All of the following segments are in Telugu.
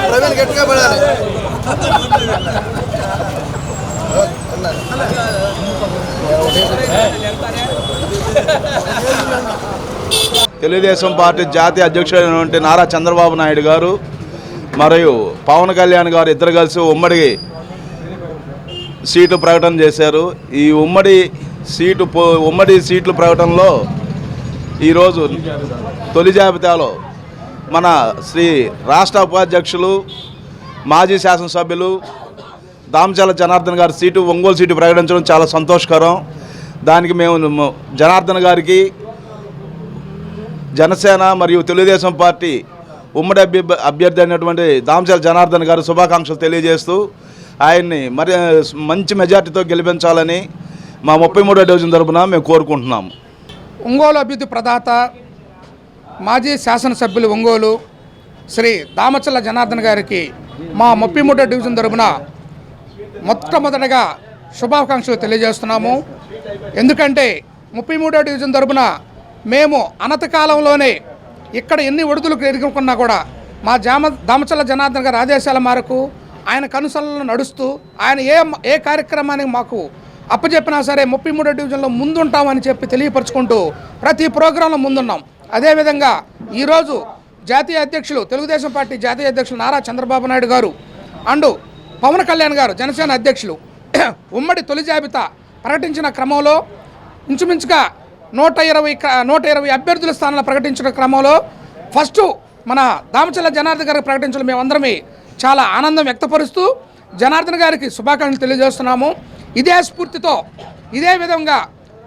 ప్రవీణ్ గట్టిగా పడాలి. తెలుగుదేశం పార్టీ జాతీయ అధ్యక్షుడైనటువంటి నారా చంద్రబాబు నాయుడు గారు మరియు పవన్ కళ్యాణ్ గారు ఇద్దరు కలిసి ఉమ్మడి సీటు ప్రకటన చేశారు. ఈ ఉమ్మడి సీట్లు ప్రకటనలో ఈరోజు తొలి జాబితాలో మన శ్రీ రాష్ట్ర ఉపాధ్యక్షులు మాజీ శాసనసభ్యులు దామచర్ల జనార్దన్ గారి ఒంగోలు సీటు ప్రకటించడం చాలా సంతోషకరం. దానికి మేము జనార్దన్ గారికి జనసేన మరియు తెలుగుదేశం పార్టీ ఉమ్మడి అభ్యర్థి అయినటువంటి దామచర్ల జనార్దన్ గారు శుభాకాంక్షలు తెలియజేస్తూ ఆయన్ని మరి మంచి మెజార్టీతో గెలిపించాలని మా 33వ డివిజన్ తరపున మేము కోరుకుంటున్నాము. ఒంగోలు అభివృద్ధి ప్రదాత మాజీ శాసనసభ్యులు ఒంగోలు శ్రీ దామచర్ల జనార్దన్ గారికి మా 33వ డివిజన్ తరపున మొట్టమొదటిగా శుభాకాంక్షలు తెలియజేస్తున్నాము. ఎందుకంటే 33వ డివిజన్ తరపున మేము అనతి కాలంలోనే ఇక్కడ ఎన్ని ఒడుదులకు ఎదుర్కొన్నా కూడా మా దామచర్ల జనార్దన్ గారి ఆదేశాల మేరకు ఆయన కనుసలను నడుస్తూ ఆయన ఏ కార్యక్రమానికి మాకు అప్పచెప్పినా సరే 33వ డివిజన్లో ముందుంటామని చెప్పి తెలియపరుచుకుంటూ ప్రతి ప్రోగ్రాంలో ముందున్నాం. అదేవిధంగా ఈరోజు జాతీయ అధ్యక్షులు తెలుగుదేశం పార్టీ జాతీయ అధ్యక్షులు నారా చంద్రబాబు నాయుడు గారు అండ్ పవన్ కళ్యాణ్ గారు జనసేన అధ్యక్షులు ఉమ్మడి తొలి జాబితా ప్రకటించిన క్రమంలో ఇంచుమించుగా 120 అభ్యర్థుల స్థానాలు ప్రకటించిన క్రమంలో ఫస్ట్ మన దామచర్ల జనార్దన్ గారికి ప్రకటించడం మేమందరమే చాలా ఆనందం వ్యక్తపరుస్తూ జనార్దన్ గారికి శుభాకాంక్షలు తెలియజేస్తున్నాము. ఇదే స్ఫూర్తితో ఇదే విధంగా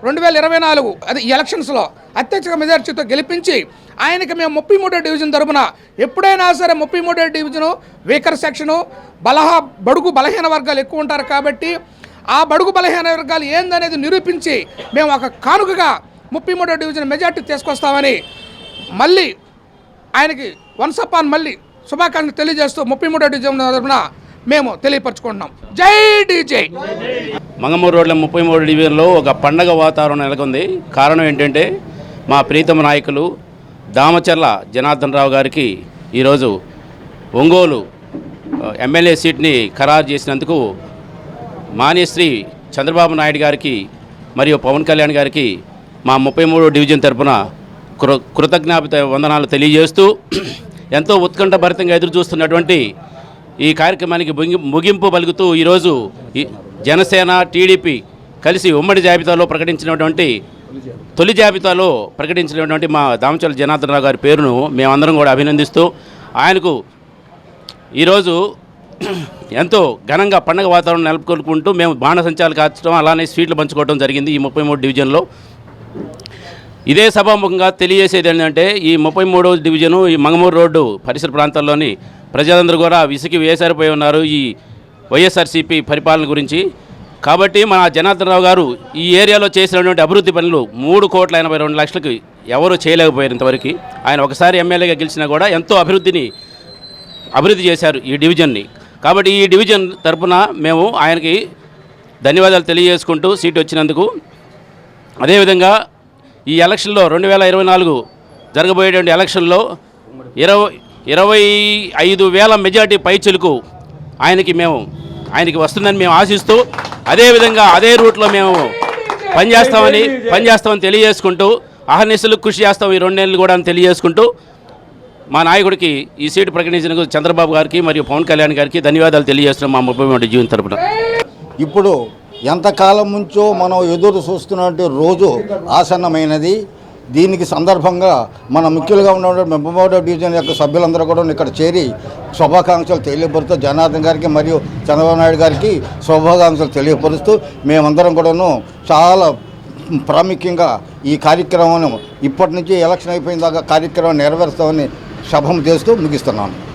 2024 అది ఈ ఎలక్షన్స్లో అత్యధిక మెజార్టీతో గెలిపించి ఆయనకి మేము 33వ డివిజన్ తరపున ఎప్పుడైనా సరే 33వ డివిజను వీకర్ సెక్షను బడుగు బలహీన వర్గాలు ఎక్కువ ఉంటారు కాబట్టి ఆ బడుగు బలహీన వర్గాలు ఏందనేది నిరూపించి మేము ఒక కానుకగా 33వ డివిజన్ మెజార్టీ తీసుకొస్తామని మళ్ళీ ఆయనకి వన్స్ అపాన్ మళ్ళీ శుభాకాంక్షలు తెలియజేస్తూ 33వ డివిజన్ తరపున మేము తెలియపరచుకుంటున్నాం. జై డీజే. మంగమూరు రోడ్ల 33వ డివిజన్లో ఒక పండగ వాతావరణం నెలకొంది. కారణం ఏంటంటే మా ప్రీతమ నాయకులు దామచర్ల జనార్దన్ రావు గారికి ఈరోజు ఒంగోలు ఎమ్మెల్యే సీట్ని ఖరారు చేసినందుకు మాన్యశ్రీ చంద్రబాబు నాయుడు గారికి మరియు పవన్ కళ్యాణ్ గారికి మా 33వ డివిజన్ తరపున కృతజ్ఞత వందనాలు తెలియజేస్తూ ఎంతో ఉత్కంఠభరితంగా ఎదురు చూస్తున్నటువంటి ఈ కార్యక్రమానికి ముగింపు పలుకుతూ ఈరోజు జనసేన టీడీపీ కలిసి ఉమ్మడి జాబితాలో ప్రకటించినటువంటి తొలి జాబితాలో ప్రకటించినటువంటి మా దామచర్ల జనార్దన్ రావు గారి పేరును మేమందరం కూడా అభినందిస్తూ ఆయనకు ఈరోజు ఎంతో ఘనంగా పండగ వాతావరణం నెలకొల్పుకుంటూ మేము బాణసంచాలు కాల్చడం అలానే స్వీట్లు పంచుకోవడం జరిగింది ఈ 33వ డివిజన్లో. ఇదే సభాముఖంగా తెలియజేసేది ఏంటంటే ఈ 33వ డివిజను ఈ మంగమూరు రోడ్డు పరిసర ప్రాంతాల్లోని ప్రజలందరూ కూడా విసిగి వేసారిపోయి ఉన్నారు ఈ వైఎస్ఆర్సీపీ పరిపాలన గురించి. కాబట్టి మన జనార్దన్ రావు గారు ఈ ఏరియాలో చేసినటువంటి అభివృద్ధి పనులు 3,82,00,000కి ఎవరు చేయలేకపోయారు ఇంతవరకు. ఆయన ఒకసారి ఎమ్మెల్యేగా గెలిచినా కూడా ఎంతో అభివృద్ధి చేశారు ఈ డివిజన్ని. కాబట్టి ఈ డివిజన్ తరపున మేము ఆయనకి ధన్యవాదాలు తెలియజేసుకుంటూ సీటు వచ్చినందుకు. అదేవిధంగా ఈ ఎలక్షన్లో 2024 జరగబోయేటువంటి ఎలక్షన్లో 25,000 మెజార్టీ పైచులకు ఆయనకి వస్తుందని మేము ఆశిస్తూ అదేవిధంగా అదే రూట్లో మేము పనిచేస్తామని తెలియజేసుకుంటూ అహర్నిశలు కృషి చేస్తాం ఈ 2 నెలలు కూడా అని తెలియజేసుకుంటూ మా నాయకుడికి ఈ సీటు ప్రకటించినందుకు చంద్రబాబు గారికి మరియు పవన్ కళ్యాణ్ గారికి ధన్యవాదాలు తెలియజేస్తున్నాం మా 33వ డివిజన్ తరపున. ఇప్పుడు ఎంతకాలం నుంచో మనం ఎదురు చూస్తున్నటువంటి రోజు ఆసన్నమైనది. దీనికి సందర్భంగా మన ముఖ్యులుగా ఉన్నటువంటి 33వ డివిజన్ యొక్క సభ్యులందరూ కూడా ఇక్కడ చేరి శుభాకాంక్షలు తెలియపరుస్తూ జనార్దన్ గారికి మరియు చంద్రబాబు నాయుడు గారికి శుభాకాంక్షలు తెలియపరుస్తూ మేమందరం కూడాను చాలా ప్రాముఖ్యంగా ఈ కార్యక్రమం ఇప్పటి నుంచి ఎలక్షన్ అయిపోయిన దాకా కార్యక్రమం నెరవేరుస్తామని శపథం చేస్తూ ముగిస్తున్నాను.